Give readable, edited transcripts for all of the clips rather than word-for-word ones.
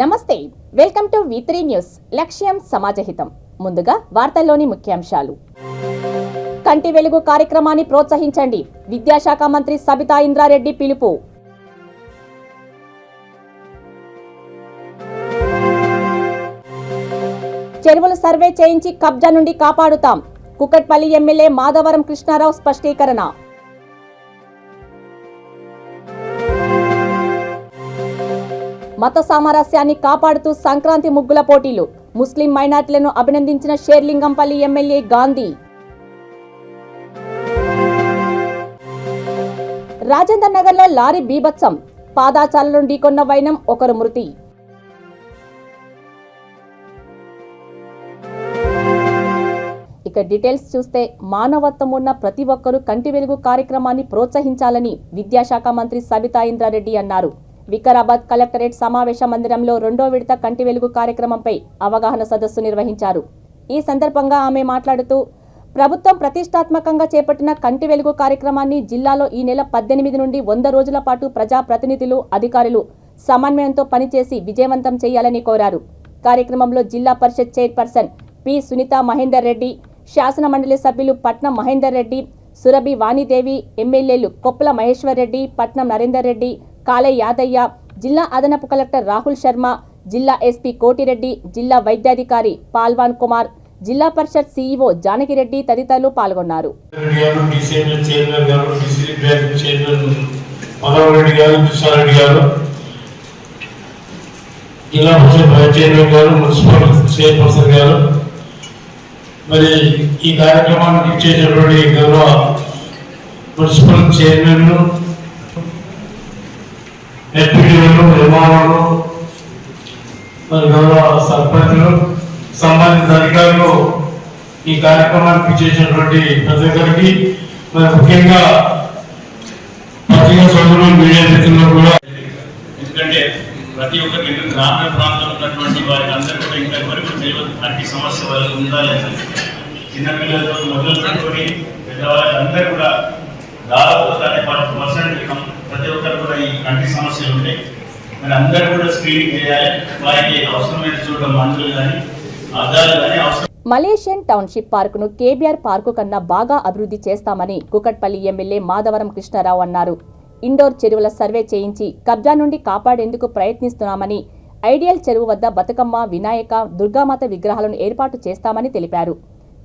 నమస్తే, welcome to V3 news. లక్ష్యం సమాజహితం. ముందుగా వార్తల్లోని ముఖ్యాంశాలు. కంటి వెలుగు కార్యక్రమాన్ని ప్రోత్సహించండి. విద్యాశాఖ మంత్రి సబితా ఇంద్రారెడ్డి పిలుపు. చెరువులు సర్వే చేయించి కబ్జా నుండి కాపాడుతాం. కుకట్పల్లి ఎమ్మెల్యే మాధవరం కృష్ణారావు స్పష్టీకరణ. మత సామరస్యాన్ని కాపాడుతూ సంక్రాంతి ముగ్గుల పోటీలు. ముస్లిం మైనార్టీలను అభినందించిన షేర్లింగంపల్లి ఎమ్మెల్యే గాంధీ. రాజేందర్ నగర్లో లారీ బీభత్సం. పాదాచాలను ఢీకొన్న వైనం, ఒకరు మృతి. ఇక డీటెయిల్స్ చూస్తే, మానవత్వం ఉన్న ప్రతి ఒక్కరూ కంటి వెలుగు కార్యక్రమాన్ని ప్రోత్సహించాలని విద్యాశాఖ మంత్రి సబితా ఇంద్రారెడ్డి అన్నారు. వికారాబాద్ కలెక్టరేట్ సమావేశ మందిరంలో 2వ విడత కంటి వెలుగు కార్యక్రమంపై అవగాహన సదస్సు నిర్వహించారు. ఈ సందర్భంగా ఆమె మాట్లాడుతూ, ప్రభుత్వం ప్రతిష్టాత్మకంగా చేపట్టిన కంటి వెలుగు కార్యక్రమాన్ని జిల్లాలో ఈ నెల 18 నుండి 100 రోజుల పాటు ప్రజాప్రతినిధులు, అధికారులు సమన్వయంతో పనిచేసి విజయవంతం చేయాలని కోరారు. కార్యక్రమంలో జిల్లా పరిషత్ చైర్పర్సన్ పి సునీత మహేందర్ రెడ్డి, శాసన మండలి సభ్యులు పట్నం మహేందర్ రెడ్డి, సురభి వాణిదేవి, ఎమ్మెల్యేలు కొప్పుల మహేశ్వర్ రెడ్డి, పట్నం నరేందర్ రెడ్డి, కాలే యాదయ్య, జిల్లా అదనపు కలెక్టర్ రాహుల్ శర్మ, జిల్లా ఎస్పీ కోటిరెడ్డి, జిల్లా వైద్యాధికారి పాల్వాన్ కుమార్, జిల్లా పరిషత్ సీఈఓ జానకిరెడ్డి తదితరులు పాల్గొన్నారు. మరి ఈ కార్యక్రమానికి ఇచ్చేటటువంటి గౌరవ మున్సిపల్ చైర్మన్లు, ఎంపీలు, నిర్మాణాలు, మరి గౌరవ సర్పంచులు, సంబంధిత అధికారులు, ఈ కార్యక్రమానికి ఇచ్చేసినటువంటి ప్రతి ఒక్కరికి, మరి ముఖ్యంగా పత్రికా సోదరులు, మీడియా మిత్రులు కూడా, ఎందుకంటే ప్రతి ఒక్కరికి గ్రామీణ ప్రాంతంలో ఉన్నటువంటి వారికి అందరూ కూడా ఇంకా వరకు తెలియదు కంటి సమస్య వరకు ఉందా లేదా. చిన్నపిల్లలతో మొదలు పెట్టుకొని పెద్దవాళ్ళకి అందరూ కూడా దాదాపు 40% ప్రతి ఒక్కరు కూడా ఈ కంటి సమస్యలు ఉంటాయి. మరి అందరూ కూడా స్క్రీనింగ్ చేయాలి. వారికి అవసరమైన చోట్ల మందులు కానీ అద్దాలు కానీ అవసరం. మలేషియన్ టౌన్షిప్ పార్కును కేబీఆర్ పార్కు కన్నా బాగా అభివృద్ధి చేస్తామని కుకట్పల్లి ఎమ్మెల్యే మాధవరం కృష్ణారావు అన్నారు. ఇండోర్ చెరువుల సర్వే చేయించి కబ్జా నుండి కాపాడేందుకు ప్రయత్నిస్తున్నామని, ఐడియల్ చెరువు వద్ద బతుకమ్మ, వినాయక, దుర్గామాత విగ్రహాలను ఏర్పాటు చేస్తామని తెలిపారు.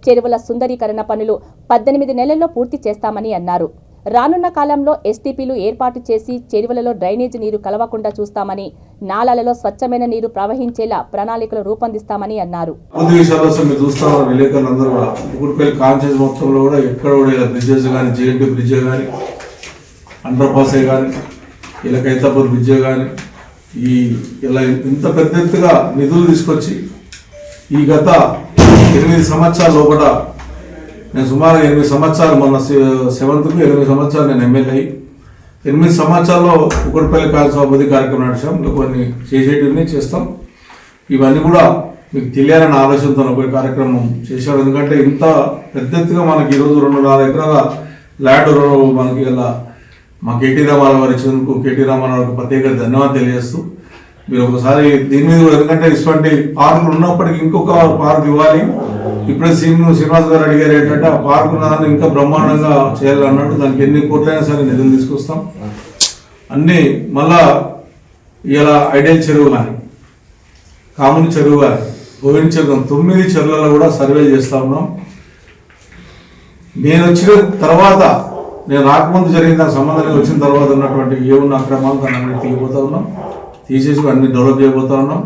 చెరువుల సుందరీకరణ పనులు 18 నెలల్లో పూర్తి చేస్తామని అన్నారు. రానున్న కాలంలో ఎస్టీపీలు ఏర్పాటు చేసి చెరువులలో డ్రైనేజీ నీరు కలవకుండా చూస్తామని, నాలాలలో స్వచ్ఛమైన నీరు ప్రవహించేలా ప్రణాళికలు రూపొందిస్తామని అన్నారు. అండర్ పాసే కానీ, ఇలా కైతాపూర్ బ్రిడ్జే కానీ, ఇలా ఇంత పెద్ద ఎత్తుగా నిధులు తీసుకొచ్చి ఈ గత 8 సంవత్సరాల లోపల, నేను సుమారు 8 సంవత్సరాలు, మొన్న 7th 8 సంవత్సరాలు నేను ఎమ్మెల్యే అయ్యి 8 సంవత్సరాల్లో కుకట్పల్లి ప్యాలెస్ అభివృద్ధి కార్యక్రమం నడిచాం. ఇంకా కొన్ని చేసేటివన్నీ చేస్తాం. ఇవన్నీ కూడా మీకు తెలియాలన్న ఆలోచనతో ఒక కార్యక్రమం చేశాం. ఎందుకంటే ఇంత పెద్ద ఎత్తుగా మనకి ఈరోజు 2.5 ఎకరాల ల్యాండ్ మనకి ఇలా మా కేటీ రామారావు గారు ఇచ్చినందుకు కేటీ రామారావుకి ప్రత్యేక ధన్యవాదాలు తెలియజేస్తూ, మీరు ఒకసారి దీని మీద కూడా, ఎందుకంటే ఇటువంటి పార్కులు ఉన్నప్పటికీ ఇంకొక పార్క్ ఇవ్వాలి. ఇప్పుడే శ్రీనివాస్ గారు అడిగారు ఏంటంటే, ఆ పార్క్ ఉన్నదాన్ని ఇంకా బ్రహ్మాండంగా చేయాలన్నట్టు, దానికి ఎన్ని కోట్లైనా సరే నిధులు తీసుకొస్తాం. అన్నీ మళ్ళా ఇలా ఐడియల్ చెరువు కానీ, కాముని చెరువు కానీ, గోవింద చెరువు, 9 చెరువులలో కూడా సర్వేలు చేస్తూ ఉన్నాం. నేను వచ్చిన తర్వాత, నేను రాకముందు జరిగిన దానికి సంబంధంగా వచ్చిన తర్వాత ఉన్నటువంటి ఏమున్న అక్రమాలు దాన్ని అన్ని తీయబోతా ఉన్నాం, తీసేసి అన్ని డెవలప్ చేయబోతా ఉన్నాం.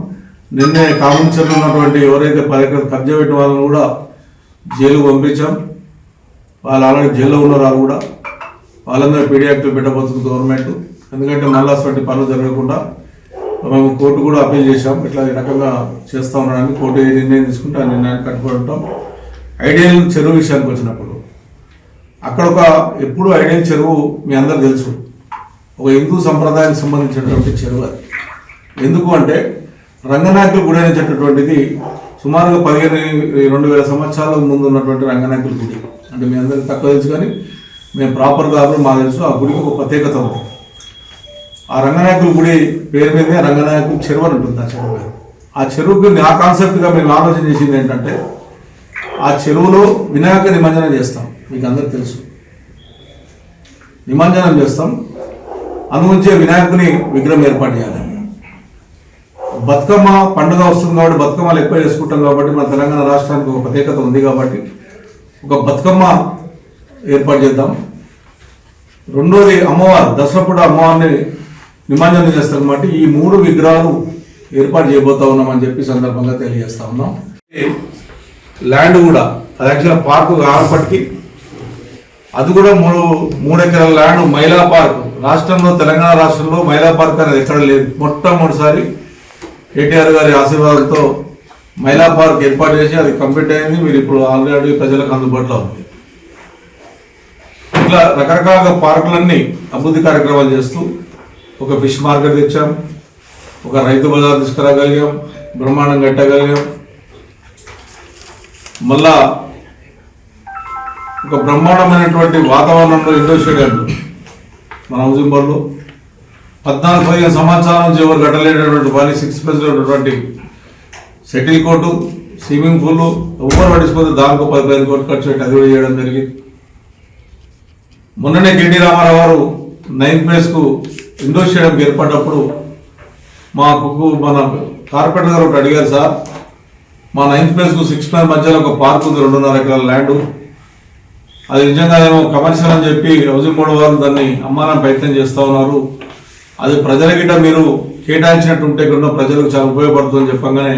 నిన్నే కామన్ చెరువు ఉన్నటువంటి ఎవరైతే కబ్జా పెట్టిన వాళ్ళని కూడా జైలుకు పంపించాం. వాళ్ళు ఆల్రెడీ జైల్లో ఉన్నారు. వాళ్ళు కూడా వాళ్ళందరూ పీడీ యాక్టివ్ పెట్టబోతుంది గవర్నమెంట్. ఎందుకంటే మళ్ళీ అటువంటి పనులు జరగకుండా మేము కోర్టు కూడా అప్పీల్ చేశాం. ఇట్లా ఈ రకంగా చేస్తూ ఉండడానికి కోర్టు ఏ నిర్ణయం తీసుకుంటే ఆ నిర్ణయాన్ని కట్టుబడి ఉంటాం. ఐడియల్ చెరువు విషయానికి వచ్చినప్పుడు, అక్కడ ఎప్పుడు ఐడియల్ చెరువు మీ అందరు తెలుసు, ఒక హిందూ సంప్రదాయానికి సంబంధించినటువంటి చెరువు. అది ఎందుకు అంటే, రంగనాయకుల గుడి అనేటటువంటిది సుమారుగా 2000 సంవత్సరాల ముందు ఉన్నటువంటి రంగనాయకుల గుడి. అంటే మీ అందరికి తక్కువ తెలుసు, కానీ మేము ప్రాపర్ కాదు మాకు తెలుసు. ఆ గుడికి ఒక ప్రత్యేకత ఉంది. ఆ రంగనాయకుల గుడి పేరు మీదే రంగనాయకుల చెరువు అని ఉంటుంది. ఆ చెరువు పేరు. ఆ చెరువుకి ఆ కాన్సెప్ట్గా మేము ఆలోచన చేసింది ఏంటంటే ఆ చెరువులో వినాయక నిమజ్జనం చేస్తాం. మీకు అందరికీ తెలుసు, నిమజ్జనం చేస్తాం. అందుగురించే వినాయకుని విగ్రహం ఏర్పాటు చేయాలి. బతుకమ్మ పండుగ వస్తుంది కాబట్టి బతుకమ్మలు ఎక్కువ చేసుకుంటాం కాబట్టి మన తెలంగాణ రాష్ట్రానికి ఒక ప్రత్యేకత ఉంది కాబట్టి ఒక బతుకమ్మ ఏర్పాటు చేద్దాం. రెండోది అమ్మవారు దసరాపుడు అమ్మవారిని నిమజ్జనం చేస్తాం కాబట్టి ఈ 3 విగ్రహాలు ఏర్పాటు చేయబోతా ఉన్నామని చెప్పి సందర్భంగా తెలియజేస్తా ఉన్నాం. ల్యాండ్ కూడా అది యాక్చువల్ పార్కు కానప్పటికీ అది కూడా 3 ఎకరాల ల్యాండ్ మహిళా పార్క్. రాష్ట్రంలో తెలంగాణ రాష్ట్రంలో మహిళా పార్క్ అనేది ఎక్కడ లేదు. మొట్టమొదటిసారి కేటీఆర్ గారి ఆశీర్వాదంతో మహిళా పార్క్ ఏర్పాటు చేసి అది కంప్లీట్ అయింది. మీరు ఇప్పుడు ఆల్రెడీ ప్రజలకు అందుబాటులో ఉంది. ఇట్లా రకరకాల పార్కులన్నీ అభివృద్ధి కార్యక్రమాలు చేస్తూ ఒక ఫిష్ మార్కెట్ తెచ్చాం, ఒక రైతు బజార్ తీసుకురాగలిగాం, బ్రహ్మాండం కట్టగలిగాం. మళ్ళా ఒక బ్రహ్మాండమైనటువంటి వాతావరణంలో ఇండోర్ స్టేడియంలు మన హౌసింగ్ బోర్డులో 14-15 సంవత్సరాల నుంచి ఎవరు కట్టలేనటువంటి 6+ ఉన్నటువంటి షటిల్ కోర్టు, స్విమ్మింగ్ పూల్ ఎవరు పట్టించుకోతే దానికి 15 కోట్లు ఖర్చు పెట్టి అది కూడా చేయడం జరిగింది. మొన్ననే కేటీ రామారావు గారు 9th ప్లేస్కు ఇండోర్ స్టేడియంకి ఏర్పడినప్పుడు మన కార్పొరేటర్ గారు ఒకటి అడిగారు, సార్ మా 9th ప్లేస్కు 6 ప్లేస్ మధ్యలో ఒక పార్క్ ఉంది, 2.5 ఎకరాల ల్యాండ్, అది నిజంగా ఏమో కమర్షియల్ అని చెప్పి హౌసింగ్ బోర్డు వారు దాన్ని అమ్మాలని ప్రయత్నం చేస్తూ ఉన్నారు. అది ప్రజల గిట్ట మీరు కేటాయించినట్టు ఉంటే కూడా ప్రజలకు చాలా ఉపయోగపడుతుందని చెప్పగానే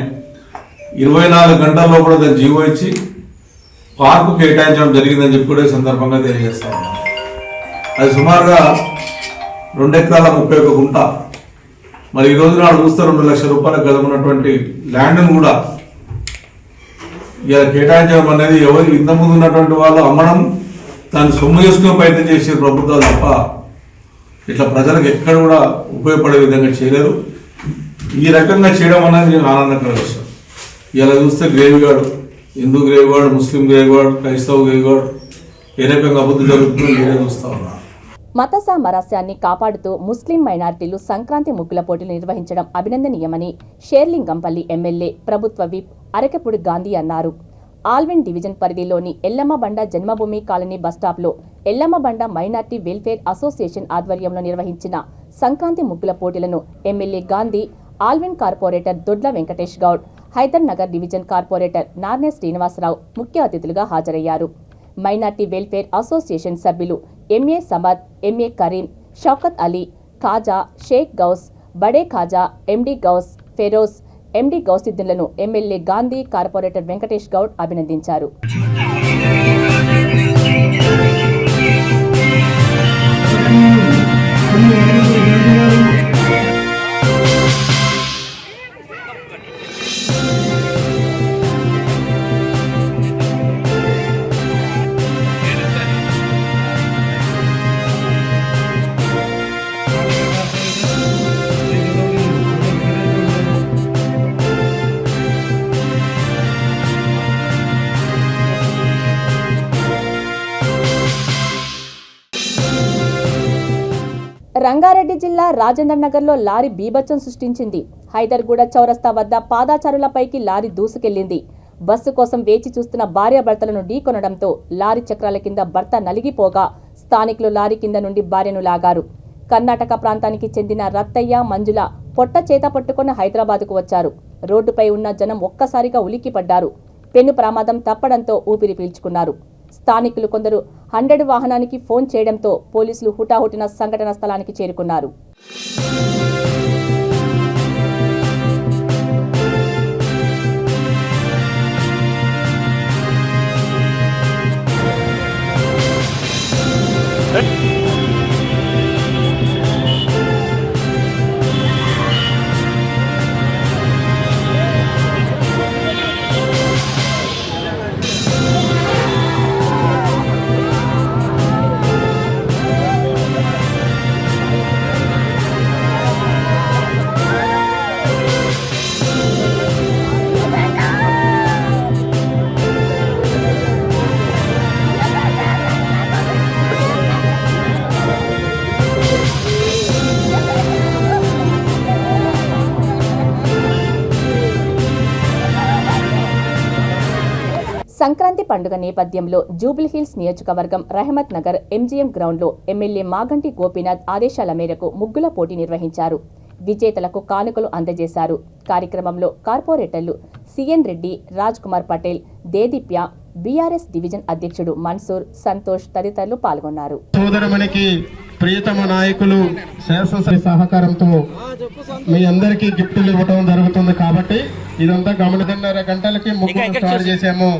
24 గంటల్లో కూడా దాన్ని జీవో ఇచ్చి పార్కు కేటాయించడం జరిగిందని చెప్పి కూడా సందర్భంగా తెలియజేస్తా ఉన్నాను. అది సుమారుగా 2 ఎకరాల 31 గుంట. మరి ఈ రోజు నాడు చూస్తే 2 లక్షల రూపాయలకు గతం ఉన్నటువంటి ల్యాండ్ను కూడా ఇలా కేటాయించడం అనేది ఎవరు ఇంతకుముందు ఉన్నటువంటి వాళ్ళు అమ్మడం దాన్ని సొమ్ము చేసుకునే ప్రయత్నం చేసే ప్రభుత్వాలు తప్ప ఇట్లా ప్రజలకు ఎక్కడ కూడా ఉపయోగపడే విధంగా చేయలేరు. ఈ రకంగా చేయడం అనేది ఆనందకర విషయం. ఇలా చూస్తే గ్రేవ్గార్డ్, హిందూ గ్రేవ్గార్డ్, ముస్లిం గ్రేవ్గార్డ్, క్రైస్తవ గ్రేవ్గార్డ్ ఏ రకంగా అభివృద్ధి జరుగుతుందో మీరే చూస్తా ఉన్నారు. మత సామరస్యాన్ని కాపాడుతూ ముస్లిం మైనారిటీలు సంక్రాంతి ముగ్గుల పోటీలు నిర్వహించడం అభినందనీయమని షేర్లింగంపల్లి ఎమ్మెల్యే ప్రభుత్వ విప్ అరకెప్పుడు గాంధీ అన్నారు. ఆల్విన్ డివిజన్ పరిధిలోని ఎల్లమ్మబండ జన్మభూమి కాలనీ బస్టాప్లో ఎల్లమ్మబండ మైనార్టీ వెల్ఫేర్ అసోసియేషన్ ఆధ్వర్యంలో నిర్వహించిన సంక్రాంతి ముగ్గుల పోటీలను MLA Gandhi, Allwyn corporator Dodla Venkatesh Goud, Hyder Nagar division corporator Narne Srinivasarao ముఖ్య అతిథులుగా హాజరయ్యారు. మైనార్టీ వెల్ఫేర్ అసోసియేషన్ సభ్యులు MA Samad, MA Karim, Shaukat Ali, Khaja, Sheikh Gous, Bade Khaja, MD Gous, Feroz, MD గౌసిద్దులను ఎమ్మెల్యే గాంధీ, కార్పొరేటర్ వెంకటేష్ గౌడ్ అభినందించారు. రంగారెడ్డి జిల్లా రాజేంద్ర నగర్లో లారీ బీభత్సం సృష్టించింది. హైదర్గూడ చౌరస్తా వద్ద పాదాచారులపైకి లారీ దూసుకెళ్లింది. బస్సు కోసం వేచి చూస్తున్న భార్యాభర్తలను ఢీకొనడంతో లారీ చక్రాల కింద భర్త నలిగిపోగా స్థానికులు లారీ కింద నుండి భార్యను లాగారు. కర్ణాటక ప్రాంతానికి చెందిన రత్తయ్య, మంజుల పొట్ట చేత పట్టుకుని హైదరాబాద్కు వచ్చారు. రోడ్డుపై ఉన్న జనం ఒక్కసారిగా ఉలిక్కిపడ్డారు. పెను ప్రమాదం తప్పడంతో ఊపిరి పీల్చుకున్నారు. స్థానికులు కొందరు 100 వాహనానికి ఫోన్ చేయడంతో పోలీసులు హుటాహుటిన సంఘటన స్థలానికి చేరుకున్నారు. సంక్రాంతి పండుగ నేపథ్యంలో జూబ్లీహిల్స్ నియోజకవర్గం రహమత్ నగర్ ఎంజీఎం గ్రౌండ్లో ఎమ్మెల్యే మాగంటి గోపీనాథ్ ఆదేశాల మేరకు ముగ్గుల పోటీ నిర్వహించారు. విజేతలకు కానుకలు అందజేశారు. కార్యక్రమంలో కార్పొరేటర్లు సిఎన్ రెడ్డి, రాజ్ కుమార్ పటేల్, దేదీప్య, బీఆర్ఎస్ డివిజన్ అధ్యక్షుడు మన్సూర్, సంతోష్ తదితరులు పాల్గొన్నారు. సోదరమణికి ప్రియతమ నాయకులు శాసనసభ సహకారంతో మీ అందరికీ గిఫ్టులు ఇవ్వడం జరుగుతుంది. కాబట్టి ఇదంతా 1:30 గంటలకి ముగ్గురు స్టార్ట్ చేసాము.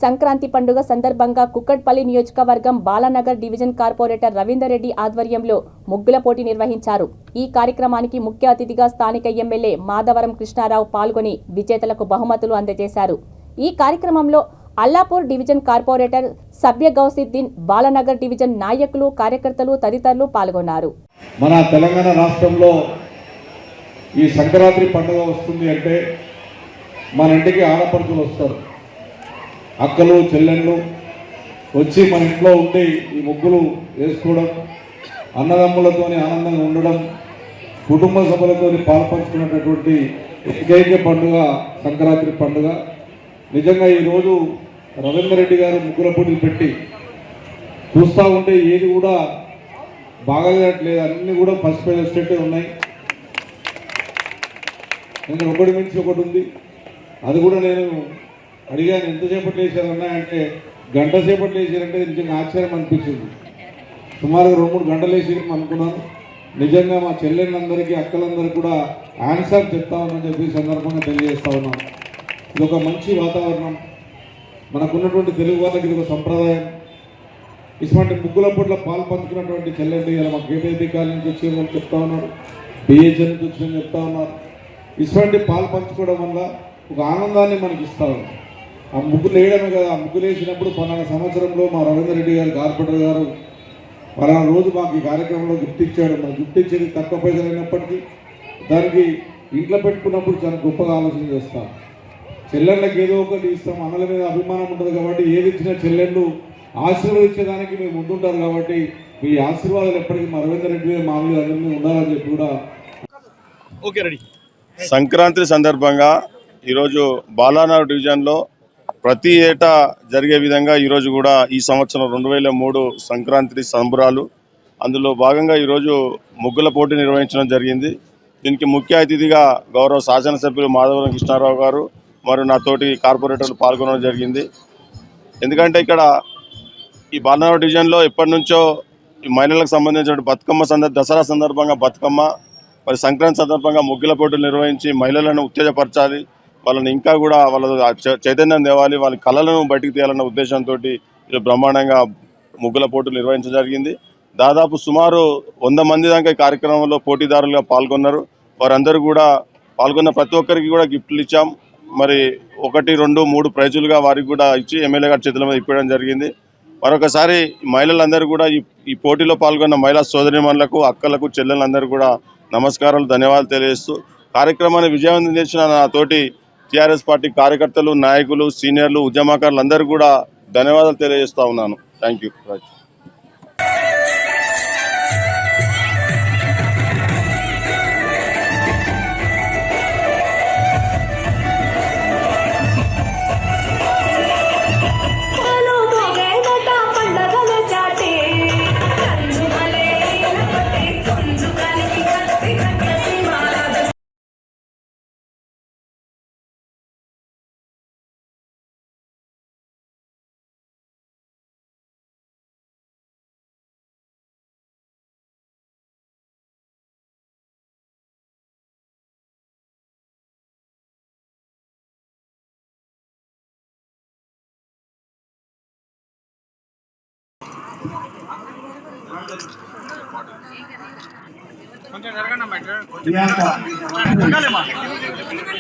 సంక్రాంతి పండుగ సందర్భంగా కుక్కట్పల్లి నియోజకవర్గం బాలానగర్ డివిజన్ కార్పొరేటర్ రవీందర్ రెడ్డి ఆధ్వర్యంలో ముగ్గుల పోటీ నిర్వహించారు. ఈ కార్యక్రమానికి ముఖ్య అతిథిగా స్థానిక ఎమ్మెల్యే మాధవరం కృష్ణారావు పాల్గొని విజేతలకు బహుమతులు అందజేశారు. ఈ కార్యక్రమంలో అల్లాపూర్ డివిజన్ కార్పొరేటర్ సభ్య గౌసిద్దీన్, బాలానగర్ డివిజన్ నాయకులు, కార్యకర్తలు తదితరులు పాల్గొన్నారు. మన తెలంగాణ రాష్ట్రంలో ఈ సంక్రాంతి పండుగ వస్తుంది అంటే మన ఇంటికి ఆడపడుచులు వస్తారు, అక్కలు చెల్లెళ్ళు వచ్చి మన ఇంట్లో ఉండి ఈ ముగ్గులు వేసుకోవడం, అన్నదమ్ములతో ఆనందంగా ఉండడం, కుటుంబ సభ్యులతో పాల్పంచుకున్నటువంటి ఏకైక పండుగ సంక్రాంతి పండుగ. నిజంగా ఈరోజు రవీందర్ రెడ్డి గారు ముగ్గుల పోటీలు పెట్టి చూస్తూ ఉంటే ఏది కూడా బాగాలేట్లేదు, అన్నీ కూడా ఫస్ట్ ప్రైజ్ వచ్చేట్టే ఉన్నాయి. నేను ఒకటి మించి ఒకటి ఉంది. అది కూడా నేను అడిగాను, ఎంతసేపట్లో వేసారన్నా అంటే గంట సేపట్లో వేసారంటే నిజంగా ఆశ్చర్యం అనిపించింది. సుమారుగా 2-3 గంటలు వేసి అనుకున్నాను. నిజంగా మా చెల్లెళ్ళందరికీ, అక్కలందరికీ కూడా ఆన్సర్ చెప్తా ఉన్నానని చెప్పి సందర్భంగా తెలియజేస్తా ఉన్నాను. ఇది ఒక మంచి వాతావరణం, మనకున్నటువంటి తెలుగు వాళ్ళకి ఇది ఒక సంప్రదాయం. ఇటువంటి ముగ్గుల పోటీలో పాలు పంచుకున్నటువంటి చెల్లెళ్ళు ఇలా మా కేటీఐ కాలనీ నుంచి వచ్చి చెప్తా ఉన్నారు, బిహెచ్ఎల్ నుంచి వచ్చి చెప్తా ఉన్నారు. ఇటువంటి పాలు పంచుకోవడం వల్ల ఒక ఆనందాన్ని మనకి ఇస్తా ఉన్నారు. ఆ ముగ్గులు వేయడమే కదా, ఆ ముగ్గులు వేసినప్పుడు 12 సంవత్సరంలో మా రవీందర్ రెడ్డి గారు కార్పొరేటర్ గారు పలానా రోజు మాకు ఈ కార్యక్రమంలో గిఫ్ట్ ఇచ్చాడు. మనం గిఫ్ట్ ఇచ్చేది తక్కువ పైసలు అయినప్పటికీ దానికి ఇంట్లో పెట్టుకున్నప్పుడు చాలా గొప్పగా ఆలోచన చేస్తాం. చెల్లెళ్ళకి ఏదో ఒకటి ఇస్తాం, అన్నల మీద అభిమానం ఉంటుంది కాబట్టి ఏది ఇచ్చినా చెల్లెళ్ళు ఆశీర్వదించేదానికి మేము ముందుంటారు. కాబట్టి మీ ఆశీర్వాదాలు ఎప్పటికీ మా రవీందర్ రెడ్డి గారు మామూలుగా అందరినీ ఉండాలని చెప్పి కూడా. సంక్రాంతి సందర్భంగా ఈరోజు బాలానగర్ డివిజన్లో ప్రతి ఏటా జరిగే విధంగా ఈరోజు కూడా ఈ సంవత్సరం 2003 సంక్రాంతి సంబరాలు, అందులో భాగంగా ఈరోజు ముగ్గుల పోటీ నిర్వహించడం జరిగింది. దీనికి ముఖ్య అతిథిగా గౌరవ శాసనసభ్యులు మాధవరం కృష్ణారావు గారు మరియు నాతోటి కార్పొరేటర్లు పాల్గొనడం జరిగింది. ఎందుకంటే ఇక్కడ ఈ బాలానగర్ డివిజన్లో ఎప్పటి నుంచో ఈ మహిళలకు సంబంధించిన బతుకమ్మ దసరా సందర్భంగా బతుకమ్మ, మరి సంక్రాంతి సందర్భంగా ముగ్గుల పోటీలు నిర్వహించి మహిళలను ఉత్తేజపరచాలి, వాళ్ళని ఇంకా కూడా వాళ్ళ చైతన్యం తేవాలి, వాళ్ళ కళలను బయటికి తీయాలన్న ఉద్దేశంతో బ్రహ్మాండంగా ముగ్గుల పోటీలు నిర్వహించడం జరిగింది. దాదాపు సుమారు 100 మంది దాకా ఈ కార్యక్రమంలో పోటీదారులుగా పాల్గొన్నారు. వారందరూ కూడా పాల్గొన్న ప్రతి ఒక్కరికి కూడా గిఫ్ట్లు ఇచ్చాం. మరి 1, 2, 3 ప్రైజులుగా వారికి కూడా ఇచ్చి ఎమ్మెల్యే గారి చేతుల మీద ఇప్పడం జరిగింది. మరొకసారి మహిళలందరూ కూడా ఈ పోటీలో పాల్గొన్న మహిళా సోదరిమణులకు, అక్కలకు, చెల్లెలందరూ కూడా నమస్కారాలు, ధన్యవాదాలు తెలియజేస్తూ కార్యక్రమాన్ని విజయవంతం చేసిన నా తోటి టీఆర్ఎస్ పార్టీ కార్యకర్తలు, నాయకులు, సీనియర్లు, ఉద్యమకారులు అందరూ కూడా ధన్యవాదాలు తెలియజేస్తా ఉన్నాను. Thank you.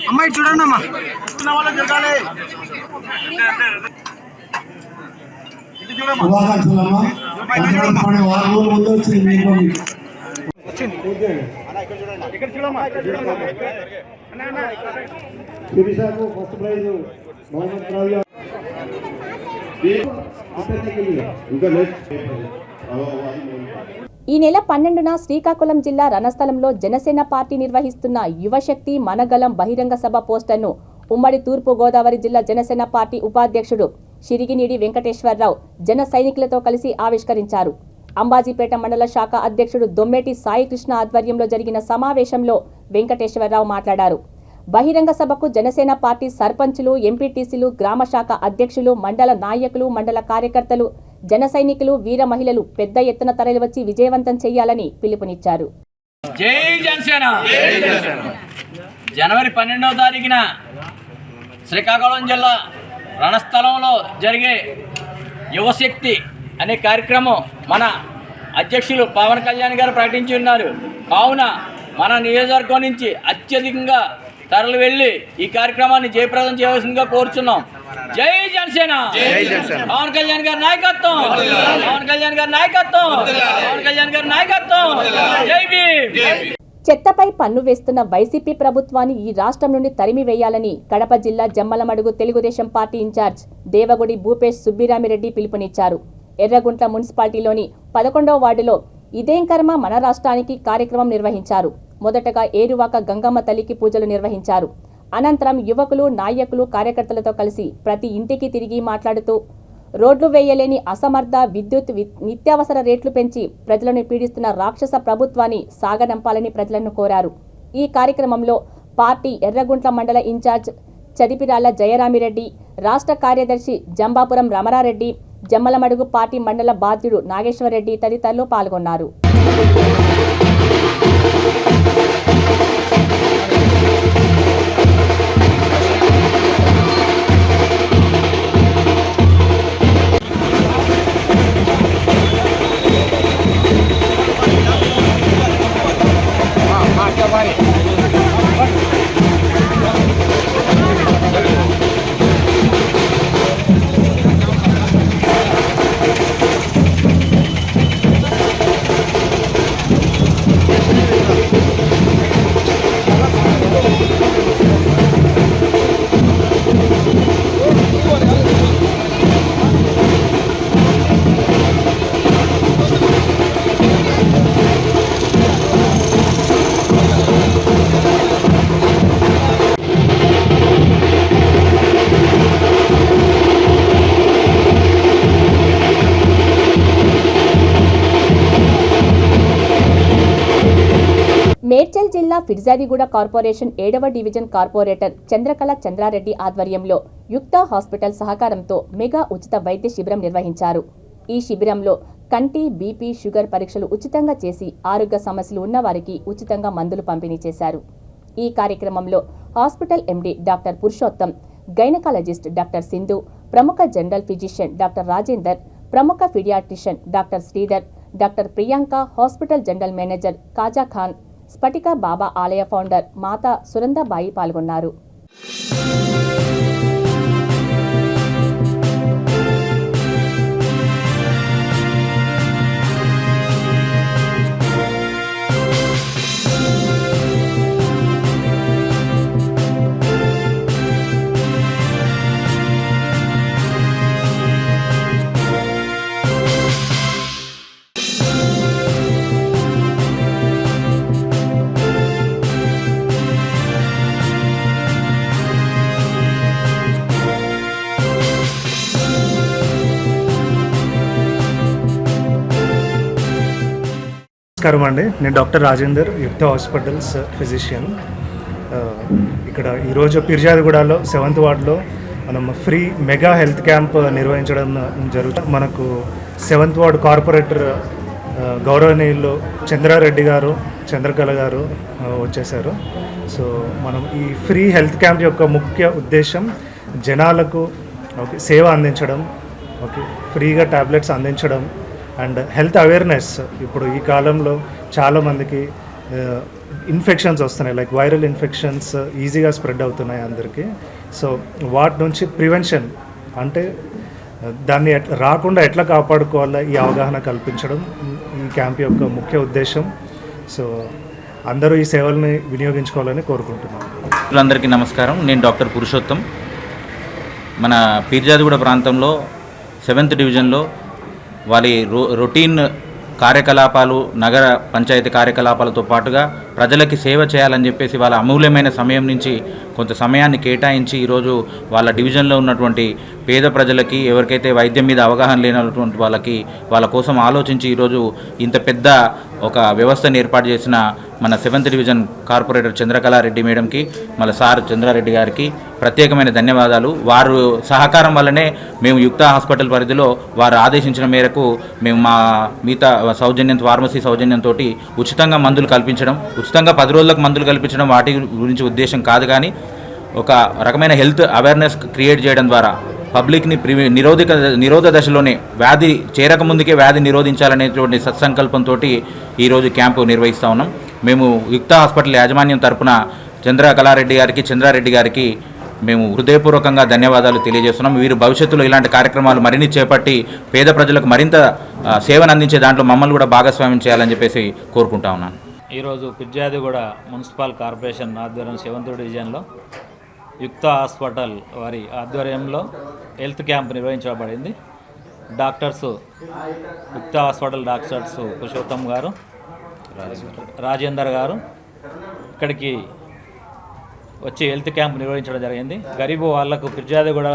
అమ్మాయి చూడండి అమ్మా. శిరీషకు ఫస్ట్ ప్రైజ్ మహమ్మద్ రావు ఇంకా ఈ నెల 12న శ్రీకాకుళం జిల్లా రణస్థలంలో జనసేన పార్టీ నిర్వహిస్తున్న యువశక్తి మనగలం బహిరంగ సభ పోస్టర్ను ఉమ్మడి తూర్పు గోదావరి జిల్లా జనసేన పార్టీ ఉపాధ్యక్షుడు షిరిగినీడి వెంకటేశ్వరరావు జన సైనికులతో కలిసి ఆవిష్కరించారు. అంబాజీపేట మండల శాఖ అధ్యక్షుడు దొమ్మేటి సాయికృష్ణ ఆధ్వర్యంలో జరిగిన సమావేశంలో వెంకటేశ్వరరావు మాట్లాడారు. బహిరంగ సభకు జనసేన పార్టీ సర్పంచులు, ఎంపీటీసీలు, గ్రామ శాఖ అధ్యక్షులు, మండల నాయకులు, మండల కార్యకర్తలు, జన సైనికులు, వీర మహిళలు పెద్ద ఎత్తున తరలివచ్చి విజయవంతం చేయాలని పిలుపునిచ్చారు. జై జనసేన. జనవరి 12వ తారీఖున శ్రీకాకుళం జిల్లా రణస్థలంలో జరిగే యువశక్తి అనే కార్యక్రమం మన అధ్యక్షులు పవన్ కళ్యాణ్ గారు ప్రకటించి ఉన్నారు. కావున మన నియోజకవర్గం నుంచి అత్యధికంగా తరలి వెళ్ళి ఈ కార్యక్రమాన్ని జయప్రదం చేయవలసిందిగా కోరుచున్నాం. జై జనసేన. పవన్ కళ్యాణ్ గారి నాయకత్వం, పవన్ కళ్యాణ్ గారి నాయకత్వం, పవన్ కళ్యాణ్ గారి నాయకత్వం. జై భీమ్. చెత్తపై పన్ను వేస్తున్న వైసీపీ ప్రభుత్వాన్ని ఈ రాష్ట్రం నుండి తరిమివేయాలని కడప జిల్లా జమ్మలమడుగు తెలుగుదేశం పార్టీ ఇన్ఛార్జ్ దేవగుడి భూపేష్ సుబ్బిరామిరెడ్డి పిలుపునిచ్చారు. ఎర్రగుంట్ల మున్సిపాలిటీలోని 11వ వార్డులో ఇదేం కర్మ మన రాష్ట్రానికి కార్యక్రమం నిర్వహించారు. మొదటగా ఏరువాక గంగమ్మ తల్లికి పూజలు నిర్వహించారు. అనంతరం యువకులు, నాయకులు, కార్యకర్తలతో కలిసి ప్రతి ఇంటికి తిరిగి మాట్లాడుతూ రోడ్లు వేయలేని అసమర్థ విద్యుత్, నిత్యావసర రేట్లు పెంచి ప్రజలను పీడిస్తున్న రాక్షస ప్రభుత్వాన్ని సాగనంపాలని ప్రజలను కోరారు. ఈ కార్యక్రమంలో పార్టీ ఎర్రగుంట్ల మండల ఇన్ఛార్జ్ చదిపిరాళ్ల జయరామిరెడ్డి, రాష్ట్ర కార్యదర్శి జంబాపురం రమణారెడ్డి, జమ్మలమడుగు పార్టీ మండల బాధ్యుడు నాగేశ్వరరెడ్డి తదితరులు పాల్గొన్నారు. మేడ్చల్ జిల్లా ఫిర్జాదిగూడ కార్పొరేషన్ 7వ డివిజన్ కార్పొరేటర్ చంద్రకళ చంద్రారెడ్డి ఆధ్వర్యంలో యుక్త హాస్పిటల్ సహకారంతో మెగా ఉచిత వైద్య శిబిరం నిర్వహించారు. ఈ శిబిరంలో కంటి, బీపీ, షుగర్ పరీక్షలు ఉచితంగా చేసి ఆరోగ్య సమస్యలు ఉన్నవారికి ఉచితంగా మందులు పంపిణీ చేశారు. ఈ కార్యక్రమంలో hospital MD doctor Purushottam, gynaecologist doctor Sindhu, ప్రముఖ జనరల్ ఫిజిషియన్ డాక్టర్ రాజేందర్, ప్రముఖ paediatrician doctor Sridhar, doctor Priyanka, hospital general manager Kaja Khan, Sphatika Baba ఆలయ ఫౌండర్ మాతా సురందాబాయి పాల్గొన్నారు. నమస్కారం అండి, నేను డాక్టర్ రాజేందర్, యుక్త హాస్పిటల్స్ ఫిజిషియన్. ఇక్కడ ఈరోజు పిర్జాదిగూడలో 7th వార్డులో మనం ఫ్రీ మెగా హెల్త్ క్యాంప్ నిర్వహించడం జరుగుతుంది. మనకు 7th వార్డు కార్పొరేటర్ గౌరవనీయులు చంద్రారెడ్డి గారు, చంద్రకళ గారు వచ్చేసారు. సో మనం ఈ ఫ్రీ హెల్త్ క్యాంప్ యొక్క ముఖ్య ఉద్దేశం జనాలకు సేవ అందించడం, ఫ్రీగా టాబ్లెట్స్ అందించడం అండ్ హెల్త్ అవేర్నెస్. ఇప్పుడు ఈ కాలంలో చాలామందికి ఇన్ఫెక్షన్స్ వస్తున్నాయి, లైక్ వైరల్ ఇన్ఫెక్షన్స్ ఈజీగా స్ప్రెడ్ అవుతున్నాయి అందరికీ. సో వాటి నుంచి ప్రివెన్షన్ అంటే దాన్ని రాకుండా ఎట్లా కాపాడుకోవాలో ఈ అవగాహన కల్పించడం ఈ క్యాంప్ యొక్క ముఖ్య ఉద్దేశం. సో అందరూ ఈ సేవల్ని వినియోగించుకోవాలని కోరుకుంటున్నాను. అందరికీ నమస్కారం, నేను డాక్టర్ పురుషోత్తం. మన పీర్జాదిగూడ ప్రాంతంలో 7th డివిజన్లో వారి రొటీన్ కార్యకలాపాలు, నగర పంచాయతీ కార్యకలాపాలతో పాటుగా ప్రజలకి సేవ చేయాలని చెప్పేసి వాళ్ళ అమూల్యమైన సమయం నుంచి కొంత సమయాన్ని కేటాయించి ఈరోజు వాళ్ళ డివిజన్లో ఉన్నటువంటి పేద ప్రజలకి, ఎవరికైతే వైద్యం మీద అవగాహన లేనటువంటి వాళ్ళ కోసం ఆలోచించి ఈరోజు ఇంత పెద్ద ఒక వ్యవస్థను ఏర్పాటు చేసిన మన 7th డివిజన్ కార్పొరేటర్ చంద్రకళారెడ్డి మేడంకి, మన సార్ చంద్రారెడ్డి గారికి ప్రత్యేకమైన ధన్యవాదాలు. వారు సహకారం వల్లనే మేము యుక్త హాస్పిటల్ పరిధిలో వారు ఆదేశించిన మేరకు మేము మా మిగతా ఫార్మసీ సౌజన్యంతో ఉచితంగా మందులు కల్పించడం, ఉచితంగా 10 రోజులకు మందులు కల్పించడం వాటి గురించి ఉద్దేశం కాదు, కానీ ఒక రకమైన హెల్త్ అవేర్నెస్ క్రియేట్ చేయడం ద్వారా పబ్లిక్ని నిరోధ దశలోనే వ్యాధి చేరకముందుకే వ్యాధి నిరోధించాలనేటువంటి సత్సంకల్పంతో ఈరోజు క్యాంపు నిర్వహిస్తూ ఉన్నాం. మేము యుక్త హాస్పిటల్ యాజమాన్యం తరపున చంద్రారెడ్డి గారికి మేము హృదయపూర్వకంగా ధన్యవాదాలు తెలియజేస్తున్నాం. వీరు భవిష్యత్తులో ఇలాంటి కార్యక్రమాలు మరిన్ని చేపట్టి పేద ప్రజలకు మరింత సేవను అందించే దాంట్లో మమ్మల్ని కూడా భాగస్వామ్యం చేయాలని చెప్పేసి కోరుకుంటా ఉన్నాను. ఈరోజు పిర్జాదిగూడ మున్సిపల్ కార్పొరేషన్ ఆధ్వర్యం 7th డివిజన్లో యుక్త హాస్పిటల్ వారి ఆధ్వర్యంలో హెల్త్ క్యాంప్ నిర్వహించబడింది. డాక్టర్స్ యుక్త హాస్పిటల్ డాక్టర్స్ పురుషోత్తం గారు, రాజేందర్ గారు ఇక్కడికి వచ్చి హెల్త్ క్యాంప్ నిర్వహించడం జరిగింది. గరీబు వాళ్లకు పిర్జాదిగూడ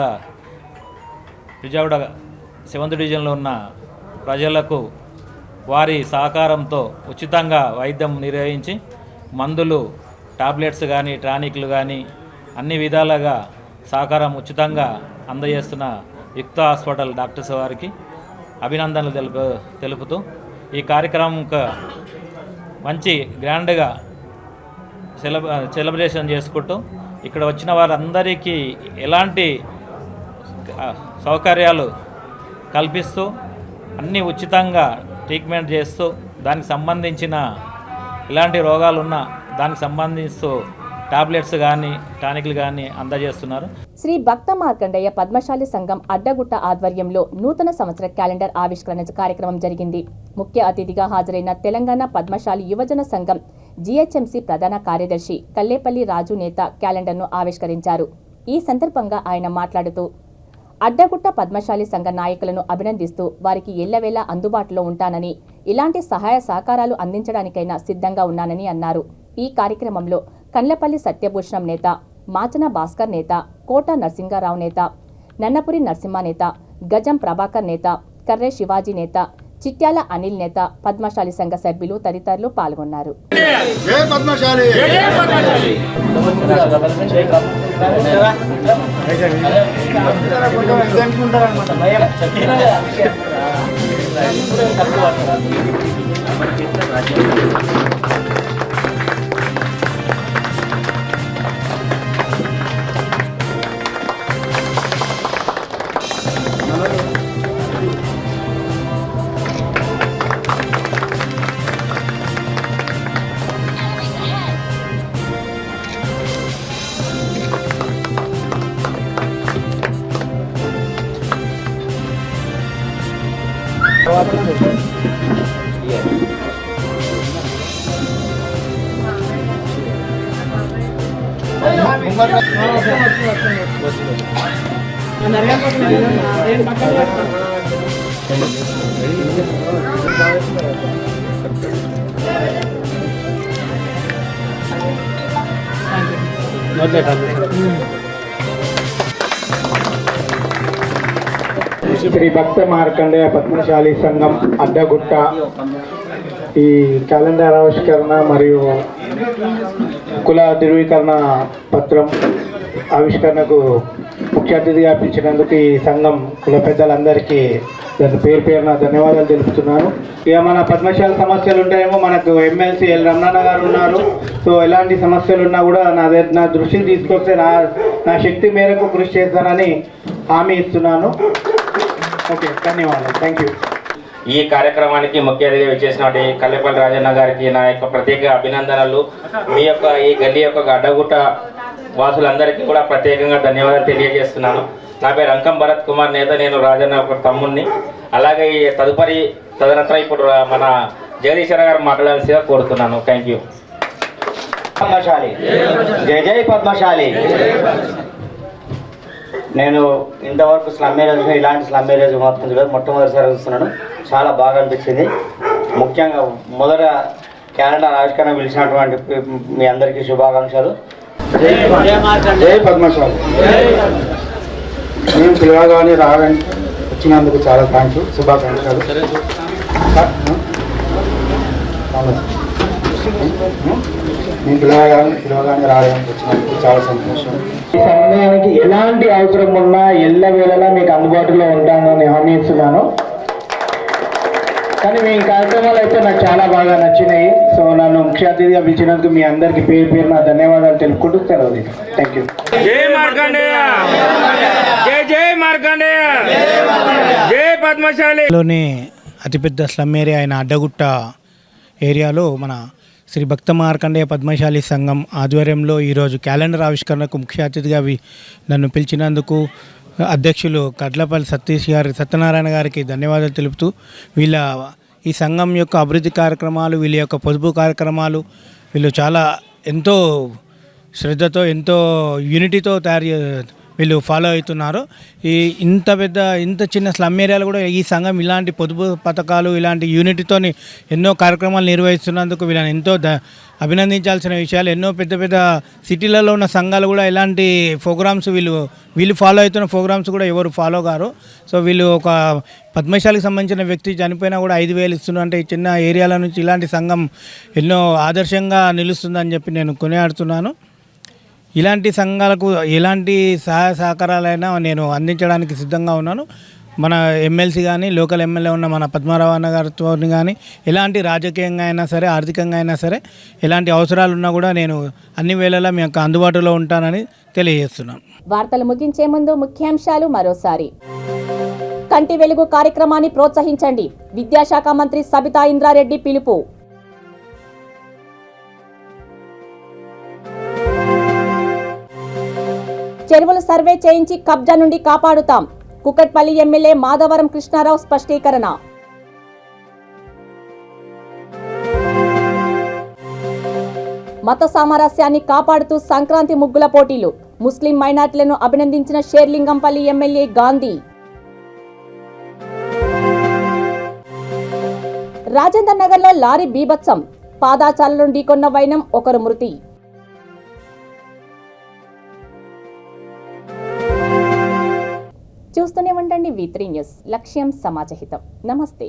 7th డివిజన్లో ఉన్న ప్రజలకు వారి సహకారంతో ఉచితంగా వైద్యం నిర్వహించి మందులు, టాబ్లెట్స్ కానీ, టానిక్లు కానీ అన్ని విధాలుగా సహకారం ఉచితంగా అందజేస్తున్న యుక్త హాస్పిటల్ డాక్టర్స్ వారికి అభినందనలు తెలుపుతూ ఈ కార్యక్రమం మంచి గ్రాండ్గా సెలబ్రేషన్ చేసుకుంటూ ఇక్కడ వచ్చిన వారందరికీ ఎలాంటి సౌకర్యాలు కల్పిస్తూ అన్నీ ఉచితంగా ట్రీట్మెంట్ చేస్తూ దానికి సంబంధించిన ఇలాంటి రోగాలు ఉన్నా దానికి సంబంధిస్తూ టాబ్లెట్స్ కానీ, టానిక్లు కానీ అందజేస్తున్నారు. శ్రీ భక్త మార్కండేయ పద్మశాలి సంఘం అడ్డగుట్ట ఆధ్వర్యంలో నూతన సంవత్సర క్యాలెండర్ ఆవిష్కరణ కార్యక్రమం జరిగింది. ముఖ్య అతిథిగా హాజరైన తెలంగాణ పద్మశాలి యువజన సంఘం జీహెచ్ఎంసీ ప్రధాన కార్యదర్శి కల్లేపల్లి రాజు నేత క్యాలెండర్ను ఆవిష్కరించారు. ఈ సందర్భంగా ఆయన మాట్లాడుతూ అడ్డగుట్ట పద్మశాలి సంఘ నాయకులను అభినందిస్తూ వారికి ఎల్లవేళ అందుబాటులో ఉంటానని, ఇలాంటి సహాయ సహకారాలు అందించడానికైనా సిద్ధంగా ఉన్నానని అన్నారు. ఈ కార్యక్రమంలో కండ్లపల్లి సత్యభూషణం నేత, మాచన భాస్కర్ నేత, కోట నరసింగారావు నేత, నన్నపురి నరసింహ నేత, గజం ప్రభాకర్ నేత, కర్రే శివాజీ నేత, చిట్యాల అనిల్ నేత, పద్మశాలి సంఘ సభ్యులు తదితరులు పాల్గొన్నారు. శ్రీ భక్త మార్కండేయ పద్మశాలి సంఘం అడ్డగుట్ట ఈ క్యాలెండర్ ఆవిష్కరణ మరియు కుల ధృవీకరణ పత్రం ఆవిష్కరణకు ముఖ్య అతిథిగా పిలిచినందుకు ఈ సంఘం కుల పెద్దలందరికీ దాని పేరున ధన్యవాదాలు తెలుపుతున్నాను. ఇక మన పద్మశాల సమస్యలు ఉంటాయేమో, మనకు ఎమ్మెల్సీ ఎల్ రమణన్న గారు ఉన్నారు. సో ఎలాంటి సమస్యలు ఉన్నా కూడా నా దృష్టికి తీసుకొస్తే నా శక్తి మేరకు కృషి చేస్తానని హామీ ఇస్తున్నాను. ఓకే, ధన్యవాదాలు. Thank you. ఈ కార్యక్రమానికి ముఖ్య అతిథిగా వచ్చేసినటువంటి కల్లెపల్లి రాజన్న గారికి నా యొక్క ప్రత్యేక అభినందనలు. మీ యొక్క ఈ గల్లీ యొక్క గడ్డగుట్ట వాసులందరికీ కూడా ప్రత్యేకంగా ధన్యవాదాలు తెలియజేస్తున్నాను. నా పేరు అంకం భరత్ కుమార్ నేత, నేను రాజన్న ఒక తమ్ముడిని. అలాగే తదనంతరం ఇప్పుడు మన జగదీశ్వర గారు మాట్లాడాల్సిగా కోరుతున్నాను. Thank you. పద్మశాలి, జై జై పద్మశాలి. నేను ఇంతవరకు స్లమ్ ఏరియాస్ ఇలాంటి స్లమ్ ఏరియాస్ మొత్తం చూడదు, మొట్టమొదటిసారి చూస్తున్నాను. చాలా బాగా అనిపించింది. ముఖ్యంగా మొదట క్యాలెండర్ ఆవిష్కరణ పిలిచినటువంటి మీ అందరికీ శుభాకాంక్షలు. జై పద్మశాలి. నేను పిలవగానే రావడానికి వచ్చినందుకు చాలా థ్యాంక్స్, శుభాకాంక్షలు. నేను పిలవగానే రావడానికి వచ్చినందుకు చాలా సంతోషం. ఈ సమయానికి ఎలాంటి అవసరం ఉన్నా ఎల్లవేళలా మీకు అందుబాటులో ఉంటానని హామీ ఇస్తున్నాను. కానీ మీ కార్యక్రమాలు అయితే నాకు చాలా బాగా నచ్చినాయి. సో నన్ను ముఖ్య అతిథిగా పిలిచినందుకు మీ అందరికీ పేరు నా ధన్యవాదాలు తెలుపుకుంటూ సెలవు. Thank you. జై మార్కండేయ, జై జై మార్కండేయ, జై పద్మశాలిలోని అతిపెద్ద స్లమ్ ఏరియా అయిన అడ్డగుట్ట ఏరియాలో మన శ్రీ భక్త మార్కండేయ పద్మశాలి సంఘం ఆధ్వర్యంలో ఈరోజు క్యాలెండర్ ఆవిష్కరణకు ముఖ్య అతిథిగా నన్ను పిలిచినందుకు అధ్యక్షులు కడ్లపల్లి సత్యనారాయణ గారికి ధన్యవాదాలు తెలుపుతూ ఈ సంఘం యొక్క అభివృద్ధి కార్యక్రమాలు, వీళ్ళ యొక్క పొదుపు కార్యక్రమాలు వీళ్ళు చాలా ఎంతో శ్రద్ధతో ఎంతో యూనిటీతో వీళ్ళు ఫాలో అవుతున్నారు. ఇంత చిన్న స్లమ్ ఏరియాలో కూడా ఈ సంఘం ఇలాంటి పొదుపు పథకాలు ఇలాంటి యూనిటీతోని ఎన్నో కార్యక్రమాలు నిర్వహిస్తున్నందుకు వీళ్ళని ఎంతో అభినందించాల్సిన విషయాలు. ఎన్నో పెద్ద పెద్ద సిటీలలో ఉన్న సంఘాలు కూడా ఇలాంటి ప్రోగ్రామ్స్ వీళ్ళు ఫాలో అవుతున్న ప్రోగ్రామ్స్ కూడా ఎవరు ఫాలో కారు. సో వీళ్ళు ఒక పద్మశాలికి సంబంధించిన వ్యక్తి చనిపోయినా కూడా 5,000 ఇస్తున్నారు అంటే ఈ చిన్న ఏరియాల నుంచి ఇలాంటి సంఘం ఎన్నో ఆదర్శంగా నిలుస్తుందని చెప్పి నేను కొనియాడుతున్నాను. ఇలాంటి సంఘాలకు ఎలాంటి సహాయ సహకారాలైనా నేను అందించడానికి సిద్ధంగా ఉన్నాను. మన ఎమ్మెల్సీ కానీ లోకల్ ఎమ్మెల్యే ఉన్న మన పద్మారావు అన్న గారితో కానీ ఎలాంటి రాజకీయంగా అయినా సరే ఆర్థికంగా అయినా సరే ఎలాంటి అవసరాలు ఉన్నా కూడా నేను అన్ని వేళలా మీ యొక్క అందుబాటులో ఉంటానని తెలియజేస్తున్నాను. వార్తలు ముగించే ముందు ముఖ్యాంశాలు మరోసారి. కంటి వెలుగు కార్యక్రమాన్ని ప్రోత్సహించండి, విద్యాశాఖ మంత్రి సబితా ఇంద్రారెడ్డి పిలుపు. చెరువులు సర్వే చేయించి కబ్జా నుండి కాపాడుతాం, కుకట్పల్లి ఎమ్మెల్యే మాధవరం కృష్ణారావు స్పష్టీకరణ. మత సామరస్యాన్ని కాపాడుతూ సంక్రాంతి ముగ్గుల పోటీలు, ముస్లిం మైనార్టీలను అభినందించిన షేర్లింగంపల్లి ఎమ్మెల్యే గాంధీ. రాజేందర్ నగర్లో లారీ బీభత్సం, పాదాచాలను ఢీకొన్న వైనం, ఒకరు మృతి. చూస్తూనే ఉండండి V3 న్యూస్, లక్ష్యం సమాజహితం. నమస్తే.